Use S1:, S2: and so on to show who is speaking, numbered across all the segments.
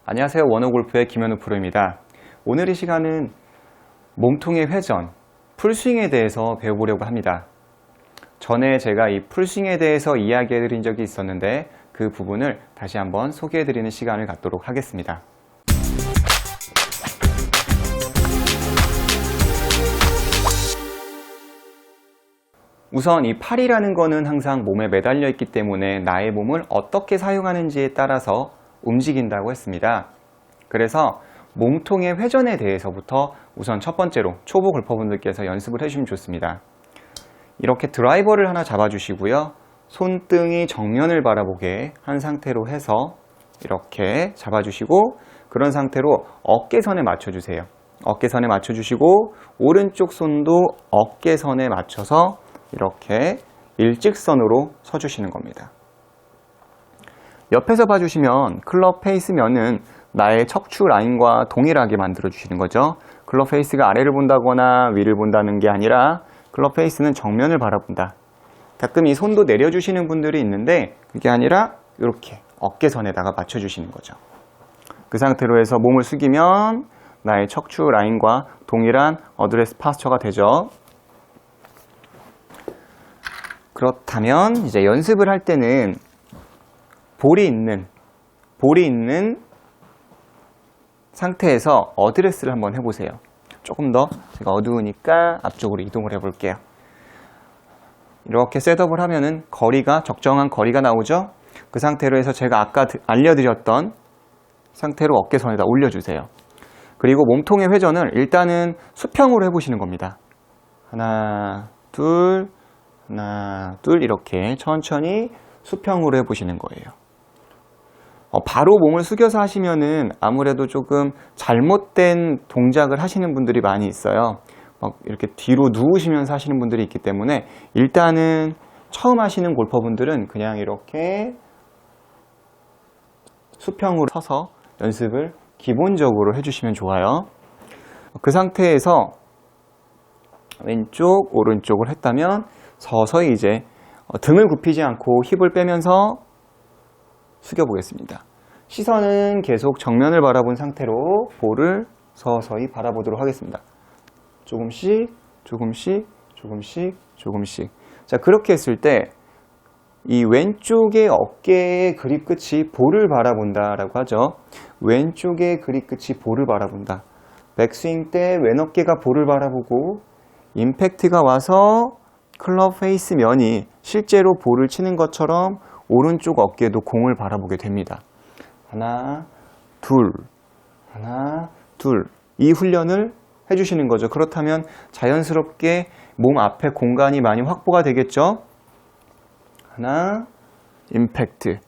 S1: 안녕하세요. 원어골프의 김현우 프로입니다. 오늘 이 시간은 몸통의 회전, 풀스윙에 대해서 배워보려고 합니다. 전에 제가 이 풀스윙에 대해서 이야기해드린 적이 있었는데 그 부분을 다시 한번 소개해드리는 시간을 갖도록 하겠습니다. 우선 이 팔이라는 거는 항상 몸에 매달려 있기 때문에 나의 몸을 어떻게 사용하는지에 따라서 움직인다고 했습니다. 그래서 몸통의 회전에 대해서부터 우선 첫 번째로 초보 골퍼분들께서 연습을 해주시면 좋습니다. 이렇게 드라이버를 하나 잡아주시고요. 손등이 정면을 바라보게 한 상태로 해서 이렇게 잡아주시고 그런 상태로 어깨선에 맞춰주세요. 어깨선에 맞춰주시고 오른쪽 손도 어깨선에 맞춰서 이렇게 일직선으로 서주시는 겁니다. 옆에서 봐주시면 클럽 페이스면은 나의 척추 라인과 동일하게 만들어 주시는 거죠. 클럽 페이스가 아래를 본다거나 위를 본다는 게 아니라 클럽 페이스는 정면을 바라본다. 가끔 이 손도 내려주시는 분들이 있는데 그게 아니라 이렇게 어깨선에다가 맞춰주시는 거죠. 그 상태로 해서 몸을 숙이면 나의 척추 라인과 동일한 어드레스 파스처가 되죠. 그렇다면 이제 연습을 할 때는 볼이 있는 상태에서 어드레스를 한번 해보세요. 조금 더 제가 어두우니까 앞쪽으로 이동을 해볼게요. 이렇게 셋업을 하면은 거리가 적정한 거리가 나오죠. 그 상태로 해서 제가 아까 알려드렸던 상태로 어깨선에다 올려주세요. 그리고 몸통의 회전을 일단은 수평으로 해보시는 겁니다. 하나, 둘 이렇게 천천히 수평으로 해보시는 거예요. 바로 몸을 숙여서 하시면은 아무래도 조금 잘못된 동작을 하시는 분들이 많이 있어요. 막 이렇게 뒤로 누우시면서 하시는 분들이 있기 때문에 일단은 처음 하시는 골퍼분들은 그냥 이렇게 수평으로 서서 연습을 기본적으로 해주시면 좋아요. 그 상태에서 왼쪽, 오른쪽을 했다면 서서히 이제 등을 굽히지 않고 힙을 빼면서 숙여보겠습니다. 시선은 계속 정면을 바라본 상태로 볼을 서서히 바라보도록 하겠습니다. 조금씩. 자, 그렇게 했을 때 이 왼쪽의 어깨의 그립 끝이 볼을 바라본다라고 하죠. 왼쪽의 그립 끝이 볼을 바라본다. 백스윙 때 왼 어깨가 볼을 바라보고 임팩트가 와서 클럽 페이스 면이 실제로 볼을 치는 것처럼 오른쪽 어깨도 공을 바라보게 됩니다. 하나, 둘. 이 훈련을 해주시는 거죠. 그렇다면 자연스럽게 몸 앞에 공간이 많이 확보가 되겠죠. 하나, 임팩트.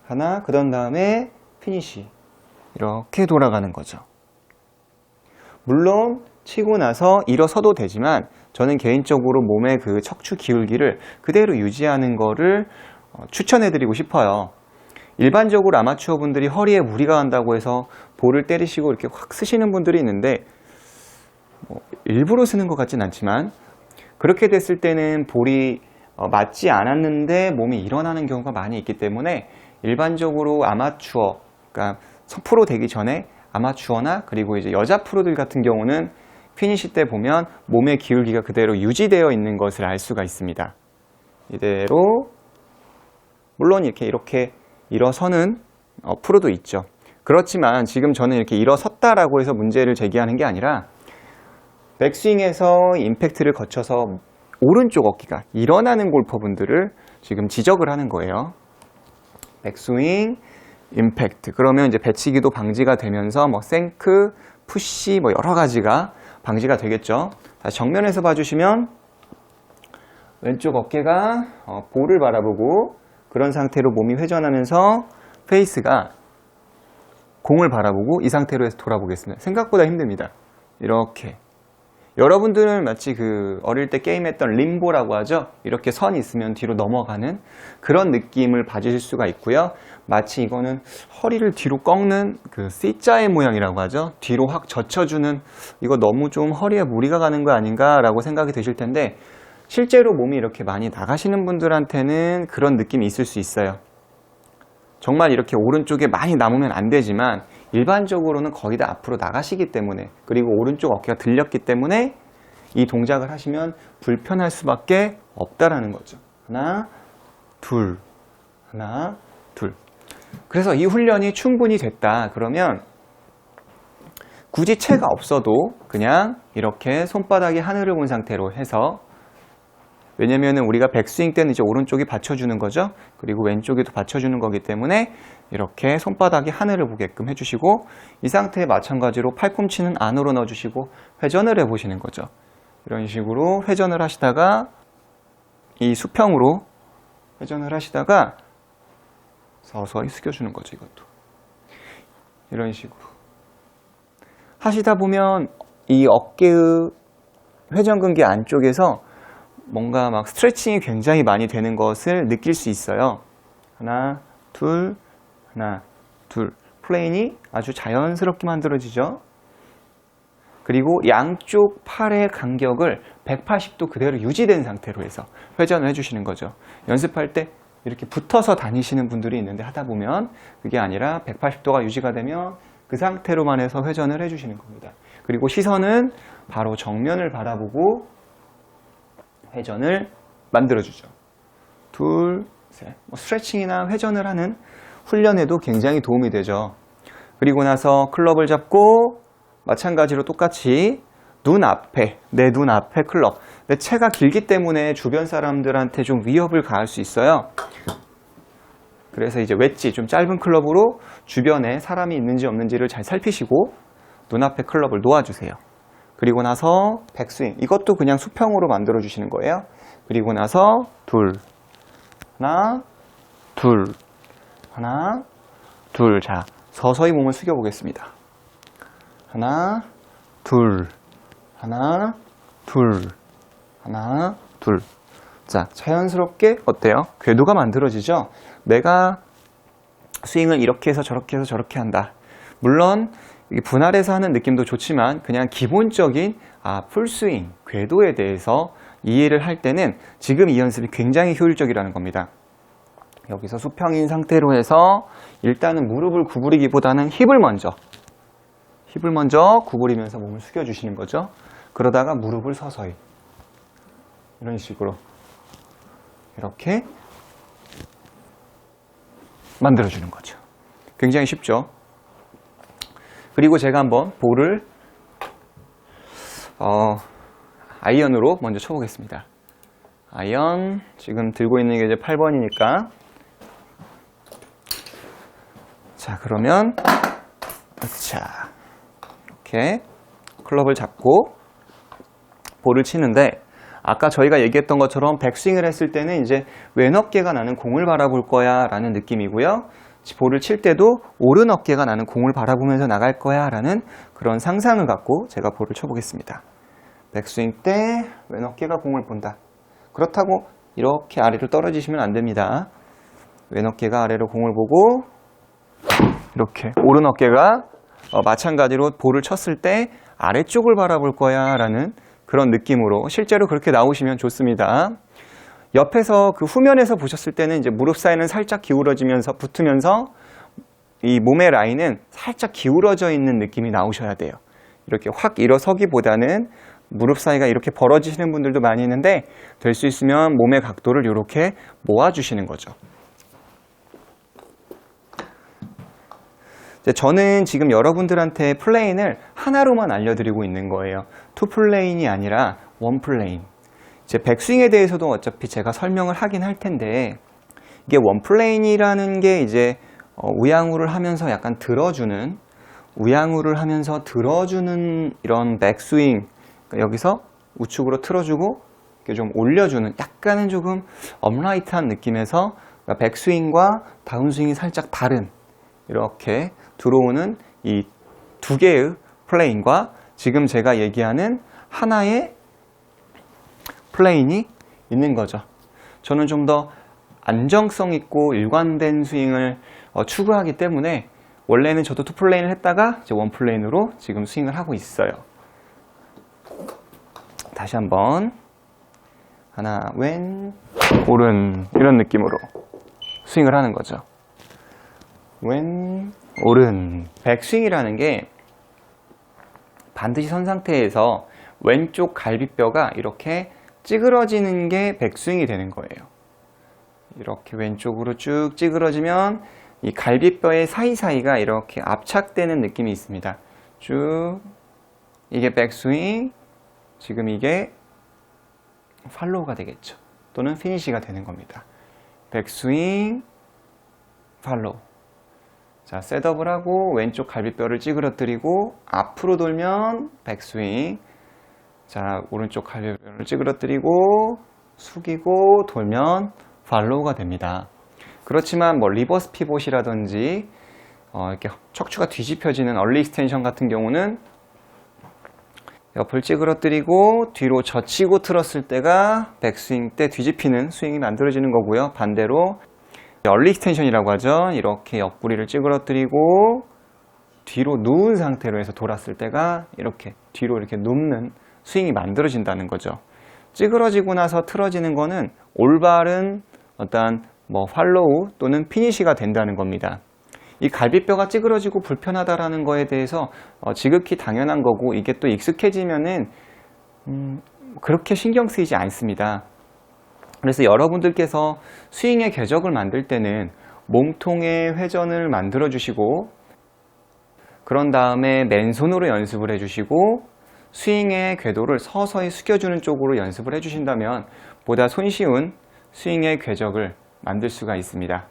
S1: 하나, 그 다음에 피니시. 이렇게 돌아가는 거죠. 물론 치고 나서 일어서도 되지만 저는 개인적으로 몸의 그 척추 기울기를 그대로 유지하는 거를 추천해드리고 싶어요. 일반적으로 아마추어 분들이 허리에 무리가 간다고 해서 볼을 때리시고 이렇게 확 쓰시는 분들이 있는데 일부러 쓰는 것 같진 않지만 그렇게 됐을 때는 볼이 맞지 않았는데 몸이 일어나는 경우가 많이 있기 때문에 일반적으로 아마추어, 그러니까 프로 되기 전에 아마추어나 그리고 이제 여자 프로들 같은 경우는 피니시 때 보면 몸의 기울기가 그대로 유지되어 있는 것을 알 수가 있습니다. 이대로 물론 이렇게 일어서는 프로도 있죠. 그렇지만 지금 저는 이렇게 일어섰다라고 해서 문제를 제기하는 게 아니라 백스윙에서 임팩트를 거쳐서 오른쪽 어깨가 일어나는 골퍼분들을 지금 지적을 하는 거예요. 백스윙, 임팩트. 그러면 이제 배치기도 방지가 되면서 생크, 푸시 여러 가지가 방지가 되겠죠. 다시 정면에서 봐주시면 왼쪽 어깨가 볼을 바라보고 그런 상태로 몸이 회전하면서 페이스가 공을 바라보고 이 상태로 해서 돌아보겠습니다. 생각보다 힘듭니다. 이렇게. 여러분들은 마치 어릴 때 게임했던 림보라고 하죠. 이렇게 선이 있으면 뒤로 넘어가는 그런 느낌을 받으실 수가 있고요. 마치 이거는 허리를 뒤로 꺾는 C자의 모양이라고 하죠. 뒤로 확 젖혀주는 이거 너무 좀 허리에 무리가 가는 거 아닌가 라고 생각이 드실 텐데 실제로 몸이 이렇게 많이 나가시는 분들한테는 그런 느낌이 있을 수 있어요. 정말 이렇게 오른쪽에 많이 남으면 안 되지만 일반적으로는 거의 다 앞으로 나가시기 때문에, 그리고 오른쪽 어깨가 들렸기 때문에 이 동작을 하시면 불편할 수밖에 없다라는 거죠. 하나, 둘, 하나, 둘. 그래서 이 훈련이 충분히 됐다 그러면 굳이 채가 없어도 그냥 이렇게 손바닥이 하늘을 본 상태로 해서, 왜냐면은 우리가 백스윙 때는 이제 오른쪽이 받쳐주는 거죠. 그리고 왼쪽에도 받쳐주는 거기 때문에 이렇게 손바닥이 하늘을 보게끔 해주시고, 이 상태에 마찬가지로 팔꿈치는 안으로 넣어주시고 회전을 해보시는 거죠. 이런 식으로 회전을 하시다가 이 수평으로 회전을 하시다가 서서히 숙여주는 거죠. 이것도 이런 식으로 하시다 보면 이 어깨의 회전근개 안쪽에서 뭔가 막 스트레칭이 굉장히 많이 되는 것을 느낄 수 있어요. 하나, 둘, 하나, 둘. 플레인이 아주 자연스럽게 만들어지죠. 그리고 양쪽 팔의 간격을 180도 그대로 유지된 상태로 해서 회전을 해주시는 거죠. 연습할 때 이렇게 붙어서 다니시는 분들이 있는데, 하다 보면 그게 아니라 180도가 유지가 되면 그 상태로만 해서 회전을 해주시는 겁니다. 그리고 시선은 바로 정면을 바라보고 회전을 만들어주죠. 둘, 셋. 스트레칭이나 회전을 하는 훈련에도 굉장히 도움이 되죠. 그리고 나서 클럽을 잡고 마찬가지로 똑같이 눈 앞에, 내 눈 앞에 클럽. 내 채가 길기 때문에 주변 사람들한테 좀 위협을 가할 수 있어요. 그래서 이제 웨지, 좀 짧은 클럽으로 주변에 사람이 있는지 없는지를 잘 살피시고 눈앞에 클럽을 놓아주세요. 그리고 나서 백스윙, 이것도 그냥 수평으로 만들어 주시는 거예요. 그리고 나서 둘, 하나, 둘, 하나, 둘. 자, 서서히 몸을 숙여 보겠습니다. 하나, 둘, 하나, 둘, 하나, 둘. 자, 자연스럽게 어때요? 궤도가 만들어지죠? 내가 스윙을 이렇게 해서 저렇게 해서 저렇게 한다. 물론 분할해서 하는 느낌도 좋지만 그냥 기본적인 풀스윙, 궤도에 대해서 이해를 할 때는 지금 이 연습이 굉장히 효율적이라는 겁니다. 여기서 수평인 상태로 해서 일단은 무릎을 구부리기보다는 힙을 먼저 구부리면서 몸을 숙여주시는 거죠. 그러다가 무릎을 서서히 이런 식으로 이렇게 만들어주는 거죠. 굉장히 쉽죠. 그리고 제가 한번 볼을 아이언으로 먼저 쳐보겠습니다. 아이언 지금 들고 있는 게 이제 8번이니까, 자, 그러면 자, 이렇게 클럽을 잡고 볼을 치는데, 아까 저희가 얘기했던 것처럼 백스윙을 했을 때는 이제 왼 어깨가 나는 공을 바라볼 거야 라는 느낌이고요. 볼을 칠 때도 오른 어깨가 나는 공을 바라보면서 나갈 거야 라는 그런 상상을 갖고 제가 볼을 쳐보겠습니다. 백스윙 때 왼 어깨가 공을 본다. 그렇다고 이렇게 아래로 떨어지시면 안 됩니다. 왼 어깨가 아래로 공을 보고, 이렇게 오른 어깨가 마찬가지로 볼을 쳤을 때 아래쪽을 바라볼 거야 라는 그런 느낌으로 실제로 그렇게 나오시면 좋습니다. 옆에서 그 후면에서 보셨을 때는 이제 무릎 사이는 살짝 기울어지면서 붙으면서 이 몸의 라인은 살짝 기울어져 있는 느낌이 나오셔야 돼요. 이렇게 확 일어서기보다는 무릎 사이가 이렇게 벌어지시는 분들도 많이 있는데, 될 수 있으면 몸의 각도를 이렇게 모아주시는 거죠. 저는 지금 여러분들한테 플레인을 하나로만 알려드리고 있는 거예요. 투 플레인이 아니라 원 플레인. 이제 백스윙에 대해서도 어차피 제가 설명을 하긴 할 텐데, 이게 원 플레인이라는 게 이제 우양우를 하면서 약간 들어주는, 우양우를 하면서 들어주는 이런 백스윙, 그러니까 여기서 우측으로 틀어주고 이렇게 좀 올려주는 약간은 조금 업라이트한 느낌에서, 그러니까 백스윙과 다운스윙이 살짝 다른 이렇게 들어오는 이 두 개의 플레인과 지금 제가 얘기하는 하나의 플레인이 있는 거죠. 저는 좀 더 안정성 있고 일관된 스윙을 추구하기 때문에 원래는 저도 투 플레인을 했다가 이제 원 플레인으로 지금 스윙을 하고 있어요. 다시 한번 하나 왼 오른 이런 느낌으로 스윙을 하는 거죠. 왼 오른. 백스윙이라는 게 반드시 선 상태에서 왼쪽 갈비뼈가 이렇게 찌그러지는 게 백스윙이 되는 거예요. 이렇게 왼쪽으로 쭉 찌그러지면 이 갈비뼈의 사이사이가 이렇게 압착되는 느낌이 있습니다. 쭉. 이게 백스윙. 지금 이게 팔로우가 되겠죠. 또는 피니시가 되는 겁니다. 백스윙, 팔로우. 자, 셋업을 하고 왼쪽 갈비뼈를 찌그러뜨리고 앞으로 돌면 백스윙. 자, 오른쪽 갈비뼈를 찌그러뜨리고 숙이고 돌면 팔로우가 됩니다. 그렇지만 뭐 리버스 피봇이라든지 이렇게 척추가 뒤집혀지는 얼리 익스텐션 같은 경우는 옆을 찌그러뜨리고 뒤로 젖히고 틀었을 때가 백스윙 때 뒤집히는 스윙이 만들어지는 거고요. 반대로 얼리 익스텐션이라고 하죠. 이렇게 옆구리를 찌그러뜨리고 뒤로 누운 상태로 해서 돌았을 때가 이렇게 뒤로 이렇게 눕는 스윙이 만들어진다는 거죠. 찌그러지고 나서 틀어지는 거는 올바른 어떤 팔로우 또는 피니시가 된다는 겁니다. 이 갈비뼈가 찌그러지고 불편하다라는 거에 대해서 지극히 당연한 거고, 이게 또 익숙해지면은 그렇게 신경 쓰이지 않습니다. 그래서 여러분들께서 스윙의 궤적을 만들 때는 몸통의 회전을 만들어 주시고, 그런 다음에 맨손으로 연습을 해 주시고 스윙의 궤도를 서서히 숙여주는 쪽으로 연습을 해 주신다면 보다 손쉬운 스윙의 궤적을 만들 수가 있습니다.